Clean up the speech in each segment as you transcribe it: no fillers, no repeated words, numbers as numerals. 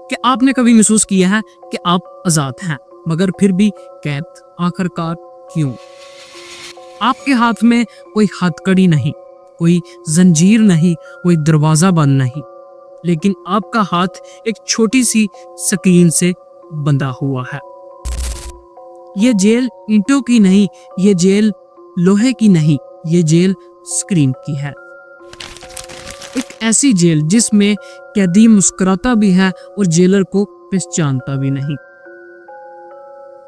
کہ آپ نے کبھی محسوس کیا ہے کہ آپ آزاد ہیں مگر پھر بھی قید؟ آخرکار کیوں؟ آپ کے ہاتھ میں کوئی ہتھ کڑی نہیں، کوئی زنجیر نہیں، کوئی دروازہ بند نہیں، لیکن آپ کا ہاتھ ایک چھوٹی سی سکرین سے بندھا ہوا ہے۔ یہ جیل اینٹوں کی نہیں، یہ جیل لوہے کی نہیں، یہ جیل سکرین کی ہے۔ ایک ایسی جیل جس میں قیدی مسکراتا بھی ہے اور جیلر کو پہچانتا بھی نہیں۔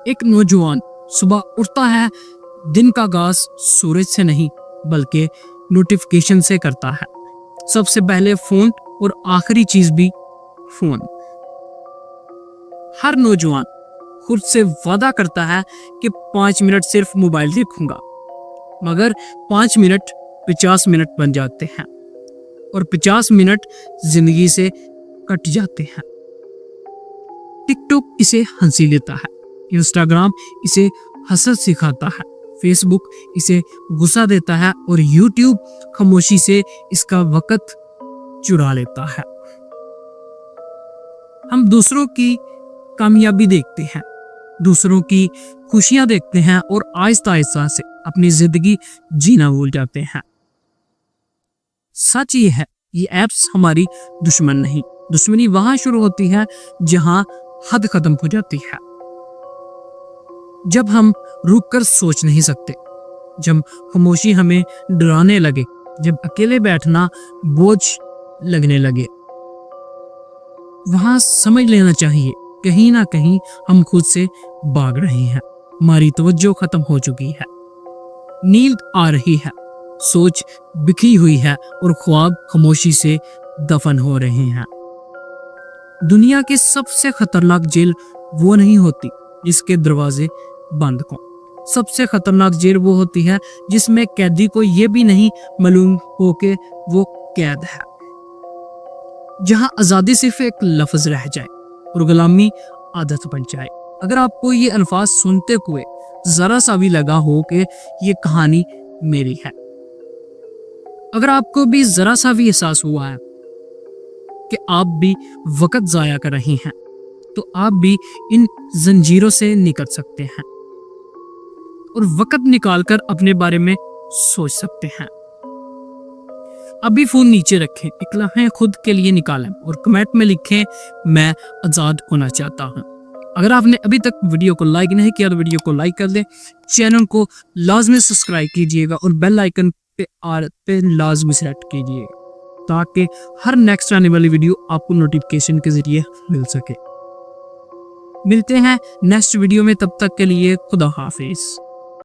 ایک نوجوان صبح اٹھتا ہے، دن کا آغاز سورج سے نہیں بلکہ نوٹیفیکیشن سے کرتا ہے۔ سب سے پہلے فون اور آخری چیز بھی فون۔ ہر نوجوان خود سے وعدہ کرتا ہے کہ 5 منٹ صرف موبائل دیکھوں گا، مگر 5 منٹ 50 منٹ بن جاتے ہیں اور 50 منٹ زندگی سے کٹ جاتے ہیں۔ ٹک ٹاک اسے ہنسی لیتا ہے، انسٹاگرام اسے حسد سکھاتا ہے، فیس بک اسے غصہ دیتا ہے اور یوٹیوب خاموشی سے اس کا وقت چرا لیتا ہے۔ ہم دوسروں کی کامیابی دیکھتے ہیں، دوسروں کی خوشیاں دیکھتے ہیں اور آہستہ آہستہ سے اپنی زندگی جینا بھول جاتے ہیں۔ سچ یہ ہے، یہ ایپس ہماری دشمن نہیں، دشمنی وہاں شروع ہوتی ہے جہاں حد ختم ہو جاتی ہے۔ جب ہم رک کر سوچ نہیں سکتے، جب خاموشی ہمیں ڈرانے لگے، جب اکیلے بیٹھنا بوجھ لگنے لگے، وہاں سمجھ لینا چاہیے کہیں نہ کہیں ہم خود سے بھاگ رہے ہیں، ہماری توجہ ختم ہو چکی ہے، نیند آ رہی ہے، سوچ بکھری ہوئی ہے اور خواب خاموشی سے دفن ہو رہے ہیں۔ دنیا کی سب سے خطرناک جیل وہ نہیں ہوتی جس کے دروازے بند ہوں، سب سے خطرناک جیل وہ ہوتی ہے جس میں قیدی کو یہ بھی نہیں معلوم ہو کہ وہ قید ہے، جہاں آزادی صرف ایک لفظ رہ جائے اور غلامی عادت بن جائے۔ اگر آپ کو یہ الفاظ سنتے ہوئے ذرا سا بھی لگا ہو کہ یہ کہانی میری ہے، اگر آپ کو بھی ذرا سا بھی احساس ہوا ہے کہ آپ بھی وقت ضائع کر رہی ہیں، تو آپ بھی ان زنجیروں سے نکل سکتے ہیں اور وقت نکال کر اپنے بارے میں سوچ سکتے ہیں۔ ابھی فون نیچے رکھیں، ایک لمحہ خود کے لیے نکالیں اور کمنٹ میں لکھیں میں آزاد ہونا چاہتا ہوں۔ اگر آپ نے ابھی تک ویڈیو کو لائک نہیں کیا تو ویڈیو کو لائک کر دیں، چینل کو لازمی سبسکرائب کیجئے گا اور بیل آئیکن پہ لازمی سیٹ کیجئے گا تاکہ ہر نیکسٹ آنے والی ویڈیو آپ کو نوٹیفیکیشن کے ذریعے مل سکے۔ ملتے ہیں نیکسٹ ویڈیو میں، تب تک کے لیے خدا حافظ۔